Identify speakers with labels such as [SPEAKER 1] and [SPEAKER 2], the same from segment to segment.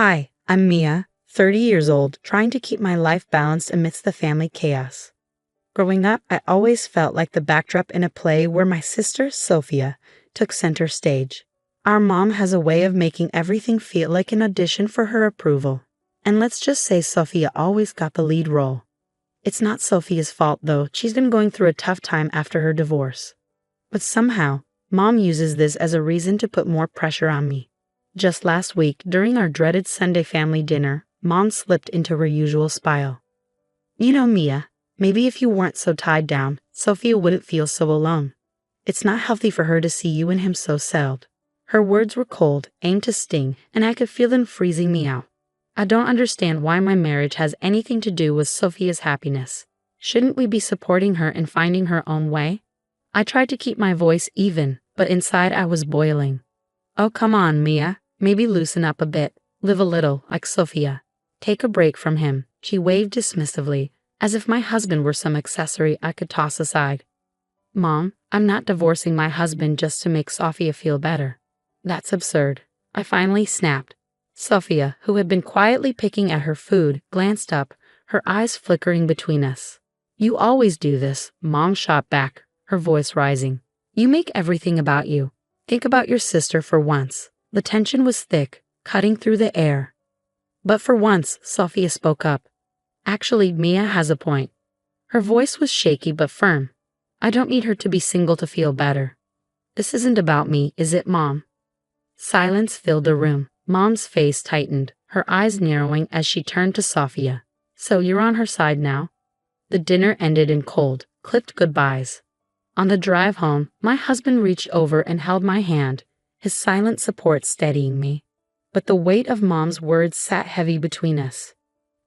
[SPEAKER 1] Hi, I'm Mia, 30 years old, trying to keep my life balanced amidst the family chaos. Growing up, I always felt like the backdrop in a play where my sister, Sophia, took center stage. Our mom has a way of making everything feel like an audition for her approval. And let's just say Sophia always got the lead role. It's not Sophia's fault, though. She's been going through a tough time after her divorce. But somehow, Mom uses this as a reason to put more pressure on me. Just last week, during our dreaded Sunday family dinner, Mom slipped into her usual spiral. You know, Mia, maybe if you weren't so tied down, Sophia wouldn't feel so alone. It's not healthy for her to see you and him so settled. Her words were cold, aimed to sting, and I could feel them freezing me out. I don't understand why my marriage has anything to do with Sophia's happiness. Shouldn't we be supporting her and finding her own way? I tried to keep my voice even, but inside I was boiling. Oh, come on, Mia. Maybe loosen up a bit. Live a little, like Sophia. Take a break from him. She waved dismissively, as if my husband were some accessory I could toss aside. Mom, I'm not divorcing my husband just to make Sophia feel better. That's absurd. I finally snapped. Sophia, who had been quietly picking at her food, glanced up, her eyes flickering between us. You always do this, Mom shot back, her voice rising. You make everything about you. Think about your sister for once. The tension was thick, cutting through the air. But for once, Sophia spoke up. Actually, Mia has a point. Her voice was shaky but firm. I don't need her to be single to feel better. This isn't about me, is it, Mom? Silence filled the room. Mom's face tightened, her eyes narrowing as she turned to Sophia. So you're on her side now? The dinner ended in cold, clipped goodbyes. On the drive home, my husband reached over and held my hand, his silent support steadying me. But the weight of Mom's words sat heavy between us.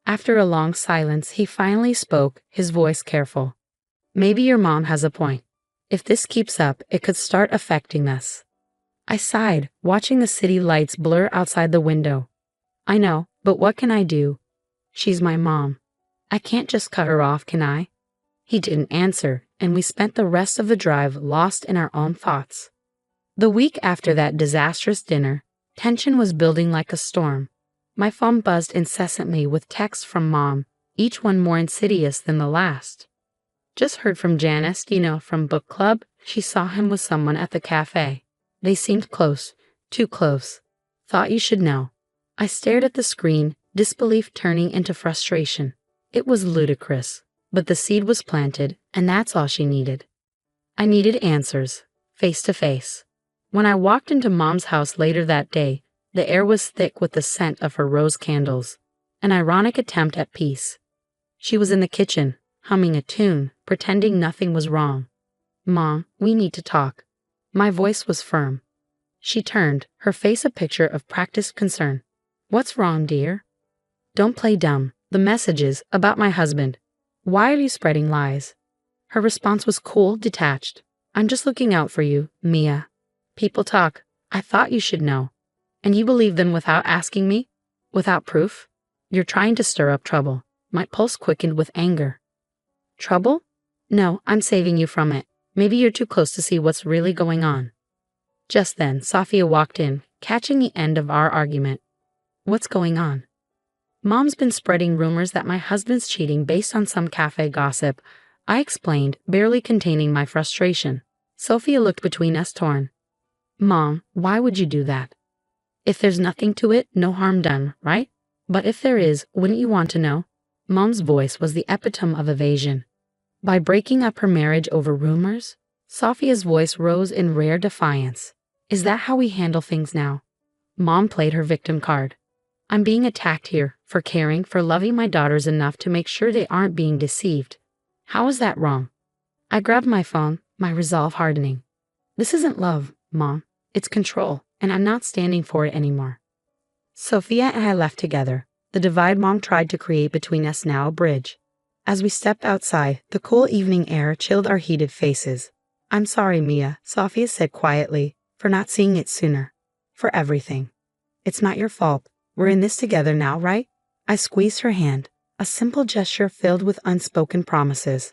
[SPEAKER 1] After a long silence, he finally spoke, his voice careful. Maybe your mom has a point. If this keeps up, it could start affecting us. I sighed, watching the city lights blur outside the window. I know, but what can I do? She's my mom. I can't just cut her off, can I? He didn't answer, and we spent the rest of the drive lost in our own thoughts. The week after that disastrous dinner, tension was building like a storm. My phone buzzed incessantly with texts from Mom, each one more insidious than the last. Just heard from Janice, from book club. She saw him with someone at the cafe. They seemed close, too close. Thought you should know. I stared at the screen, disbelief turning into frustration. It was ludicrous, but the seed was planted, and that's all she needed. I needed answers, face to face. When I walked into Mom's house later that day, the air was thick with the scent of her rose candles, an ironic attempt at peace. She was in the kitchen, humming a tune, pretending nothing was wrong. Mom, we need to talk. My voice was firm. She turned, her face a picture of practiced concern. What's wrong, dear? Don't play dumb. The messages about my husband. Why are you spreading lies? Her response was cool, detached. I'm just looking out for you, Mia. People talk. I thought you should know. And you believe them without asking me? Without proof? You're trying to stir up trouble. My pulse quickened with anger. Trouble? No, I'm saving you from it. Maybe you're too close to see what's really going on. Just then, Sophia walked in, catching the end of our argument. What's going on? Mom's been spreading rumors that my husband's cheating based on some cafe gossip. I explained, barely containing my frustration. Sophia looked between us torn. Mom, why would you do that? If there's nothing to it, no harm done, right? But if there is, wouldn't you want to know? Mom's voice was the epitome of evasion. By breaking up her marriage over rumors, Sophia's voice rose in rare defiance. Is that how we handle things now? Mom played her victim card. I'm being attacked here for caring, for loving my daughters enough to make sure they aren't being deceived. How is that wrong? I grabbed my phone, my resolve hardening. This isn't love, Mom. It's control, and I'm not standing for it anymore. Sophia and I left together. The divide Mom tried to create between us now a bridge. As we stepped outside, the cool evening air chilled our heated faces. I'm sorry, Mia, Sophia said quietly, for not seeing it sooner. For everything. It's not your fault. We're in this together now, right? I squeezed her hand, a simple gesture filled with unspoken promises.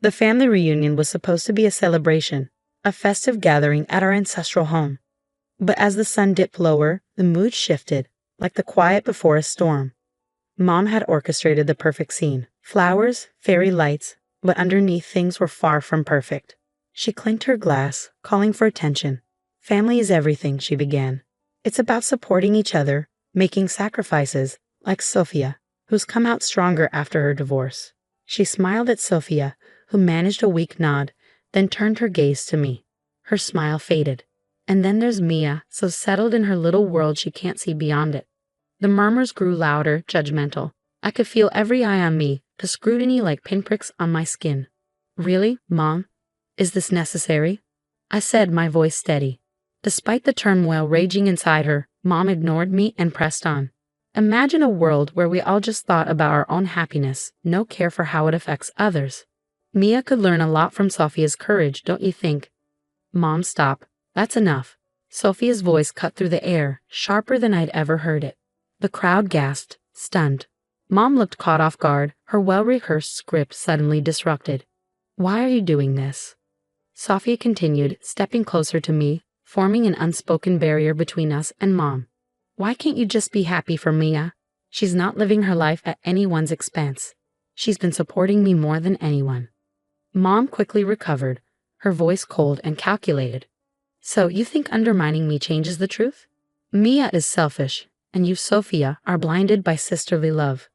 [SPEAKER 1] The family reunion was supposed to be a celebration, a festive gathering at our ancestral home. But as the sun dipped lower, the mood shifted. like the quiet before a storm. Mom had orchestrated the perfect scene. Flowers, fairy lights, but underneath things were far from perfect. She clinked her glass, calling for attention. Family is everything, she began. It's about supporting each other, making sacrifices, like Sophia, who's come out stronger after her divorce. She smiled at Sophia, who managed a weak nod, then turned her gaze to me. Her smile faded. And then there's Mia, so settled in her little world she can't see beyond it. The murmurs grew louder, judgmental. I could feel every eye on me, the scrutiny like pinpricks on my skin. Really, Mom? Is this necessary? I said, my voice steady. Despite the turmoil raging inside her, Mom ignored me and pressed on. Imagine a world where we all just thought about our own happiness, no care for how it affects others. Mia could learn a lot from Sophia's courage, don't you think? Mom, stop. That's enough. Sophia's voice cut through the air, sharper than I'd ever heard it. The crowd gasped, stunned. Mom looked caught off guard, her well-rehearsed script suddenly disrupted. Why are you doing this? Sophia continued, stepping closer to me, forming an unspoken barrier between us and Mom. Why can't you just be happy for Mia? She's not living her life at anyone's expense. She's been supporting me more than anyone. Mom quickly recovered, her voice cold and calculated. So you think undermining me changes the truth? Mia is selfish, and you, Sophia, are blinded by sisterly love.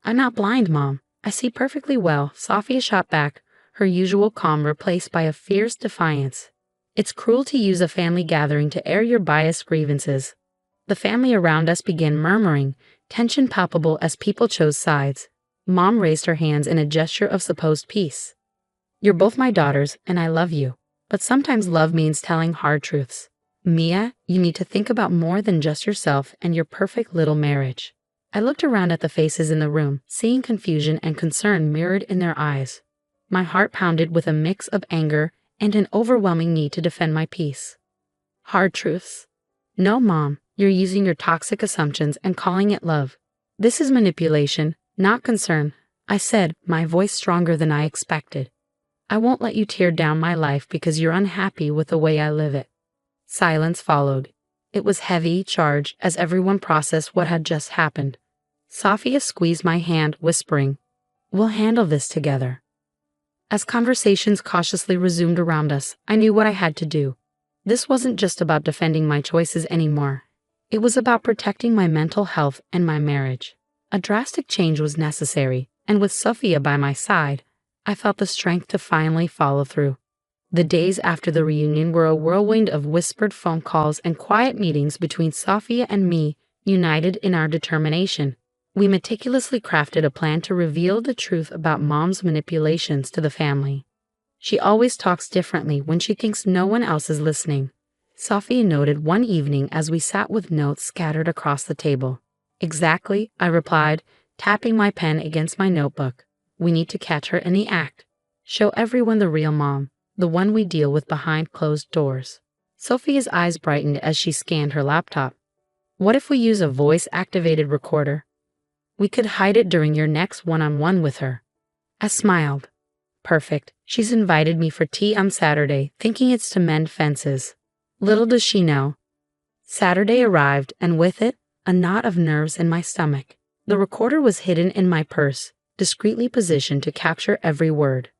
[SPEAKER 1] I'm not blind, Mom. I see perfectly well, Sophia shot back, her usual calm replaced by a fierce defiance. It's cruel to use a family gathering to air your biased grievances. The family around us began murmuring, tension palpable as people chose sides. Mom raised her hands in a gesture of supposed peace. You're both my daughters, and I love you. But sometimes love means telling hard truths. Mia, you need to think about more than just yourself and your perfect little marriage. I looked around at the faces in the room, seeing confusion and concern mirrored in their eyes. My heart pounded with a mix of anger and an overwhelming need to defend my peace. Hard truths. No, Mom, you're using your toxic assumptions and calling it love. This is manipulation, not concern, I said, my voice stronger than I expected. I won't let you tear down my life because you're unhappy with the way I live it. Silence followed. It was heavy, charged, as everyone processed what had just happened. Sophia squeezed my hand, whispering, We'll handle this together. As conversations cautiously resumed around us, I knew what I had to do. This wasn't just about defending my choices anymore. It was about protecting my mental health and my marriage. A drastic change was necessary, and with Sophia by my side, I felt the strength to finally follow through. The days after the reunion were a whirlwind of whispered phone calls and quiet meetings between Sophia and me, united in our determination. We meticulously crafted a plan to reveal the truth about Mom's manipulations to the family. She always talks differently when she thinks no one else is listening. Sophia noted one evening as we sat with notes scattered across the table. Exactly, I replied, tapping my pen against my notebook. We need to catch her in the act. Show everyone the real Mom, the one we deal with behind closed doors. Sophia's eyes brightened as she scanned her laptop. What if we use a voice-activated recorder? We could hide it during your next one-on-one with her. I smiled. Perfect. She's invited me for tea on Saturday, thinking it's to mend fences. Little does she know. Saturday arrived, and with it, a knot of nerves in my stomach. The recorder was hidden in my purse, discreetly positioned to capture every word.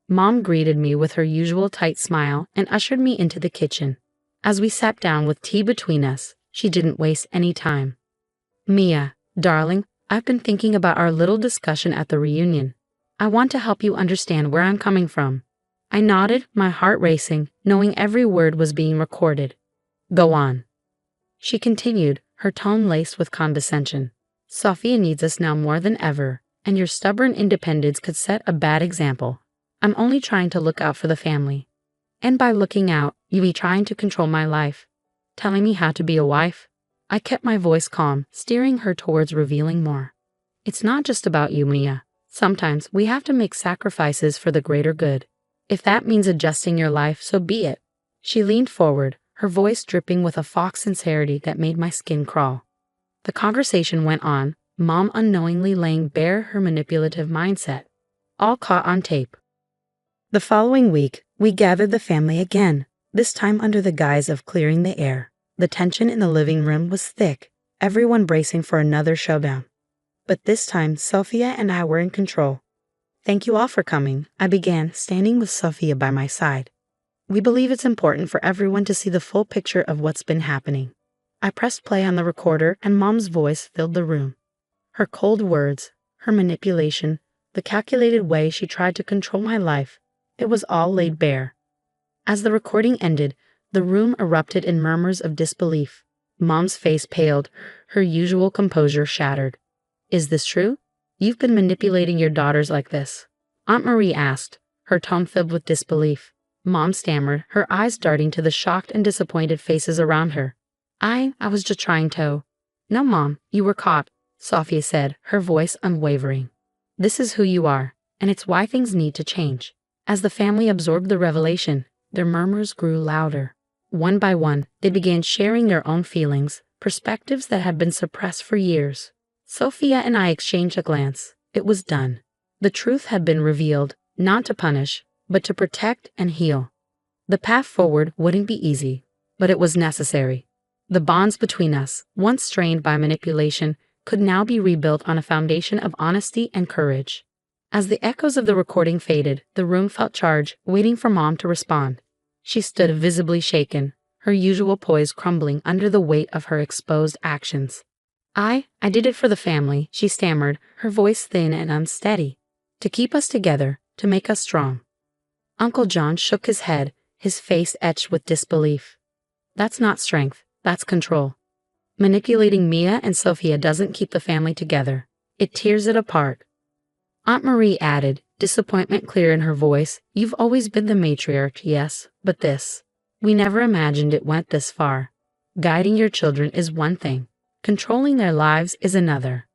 [SPEAKER 1] Mom greeted me with her usual tight smile and ushered me into the kitchen. As we sat down with tea between us, she didn't waste any time. Mia, darling, I've been thinking about our little discussion at the reunion. I want to help you understand where I'm coming from. I nodded, my heart racing, knowing every word was being recorded. Go on. She continued, her tone laced with condescension. Sophia needs us now more than ever, and your stubborn independence could set a bad example. I'm only trying to look out for the family. And by looking out, you be trying to control my life, telling me how to be a wife. I kept my voice calm, steering her towards revealing more. It's not just about you, Mia. Sometimes we have to make sacrifices for the greater good. If that means adjusting your life, so be it. She leaned forward, her voice dripping with a fox sincerity that made my skin crawl. The conversation went on, Mom unknowingly laying bare her manipulative mindset, all caught on tape. The following week, we gathered the family again, this time under the guise of clearing the air. The tension in the living room was thick, everyone bracing for another showdown. But this time, Sophia and I were in control. "Thank you all for coming," I began, standing with Sophia by my side. "We believe it's important for everyone to see the full picture of what's been happening." I pressed play on the recorder, and Mom's voice filled the room. Her cold words, her manipulation, the calculated way she tried to control my life, it was all laid bare. As the recording ended, the room erupted in murmurs of disbelief. Mom's face paled, her usual composure shattered. "Is this true? You've been manipulating your daughters like this?" Aunt Marie asked, her tone filled with disbelief. Mom stammered, her eyes darting to the shocked and disappointed faces around her. I was just trying to." "No, Mom, you were caught," Sophia said, her voice unwavering. "This is who you are, and it's why things need to change." As the family absorbed the revelation, their murmurs grew louder. One by one, they began sharing their own feelings, perspectives that had been suppressed for years. Sophia and I exchanged a glance. It was done. The truth had been revealed, not to punish, but to protect and heal. The path forward wouldn't be easy, but it was necessary. The bonds between us, once strained by manipulation, could now be rebuilt on a foundation of honesty and courage. As the echoes of the recording faded, the room felt charged, waiting for Mom to respond. She stood visibly shaken, her usual poise crumbling under the weight of her exposed actions. I did it for the family," she stammered, her voice thin and unsteady. "To keep us together, to make us strong." Uncle John shook his head, his face etched with disbelief. "That's not strength, that's control. Manipulating Mia and Sophia doesn't keep the family together. It tears it apart." Aunt Marie added, disappointment clear in her voice, "You've always been the matriarch, yes, but this. We never imagined it went this far. Guiding your children is one thing. Controlling their lives is another."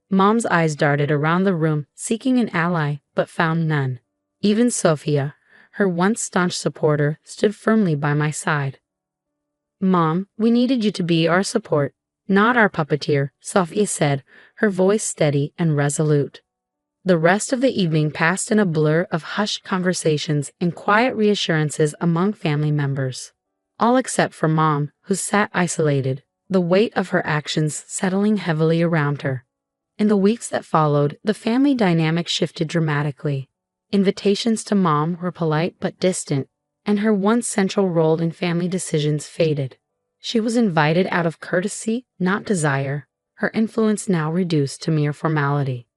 [SPEAKER 1] Mom's eyes darted around the room, seeking an ally, but found none. Even Sophia, her once staunch supporter, stood firmly by my side. "Mom, we needed you to be our support, not our puppeteer," Sophia said, her voice steady and resolute. The rest of the evening passed in a blur of hushed conversations and quiet reassurances among family members. All except for Mom, who sat isolated, the weight of her actions settling heavily around her. In the weeks that followed, the family dynamic shifted dramatically. Invitations to Mom were polite but distant, and her once central role in family decisions faded. She was invited out of courtesy, not desire, her influence now reduced to mere formality.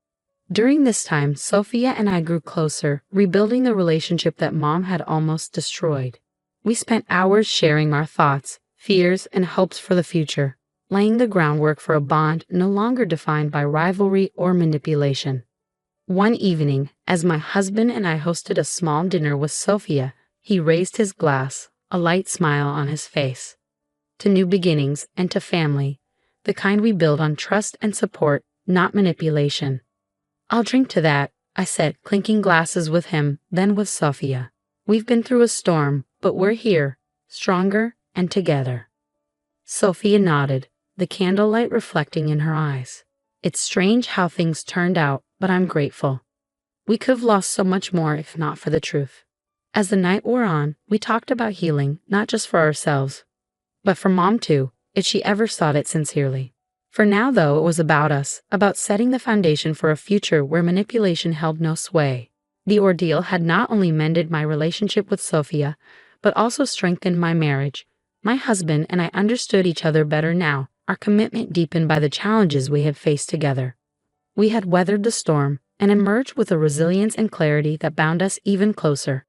[SPEAKER 1] During this time, Sophia and I grew closer, rebuilding the relationship that Mom had almost destroyed. We spent hours sharing our thoughts, fears, and hopes for the future, laying the groundwork for a bond no longer defined by rivalry or manipulation. One evening, as my husband and I hosted a small dinner with Sophia, he raised his glass, a light smile on his face. "To new beginnings and to family, the kind we build on trust and support, not manipulation." "I'll drink to that," I said, clinking glasses with him, then with Sophia. "We've been through a storm, but we're here, stronger and together." Sophia nodded, the candlelight reflecting in her eyes. "It's strange how things turned out, but I'm grateful. We could have lost so much more if not for the truth." As the night wore on, we talked about healing, not just for ourselves, but for Mom too, if she ever sought it sincerely. For now, though, it was about us, about setting the foundation for a future where manipulation held no sway. The ordeal had not only mended my relationship with Sophia, but also strengthened my marriage. My husband and I understood each other better now, our commitment deepened by the challenges we had faced together. We had weathered the storm and emerged with a resilience and clarity that bound us even closer.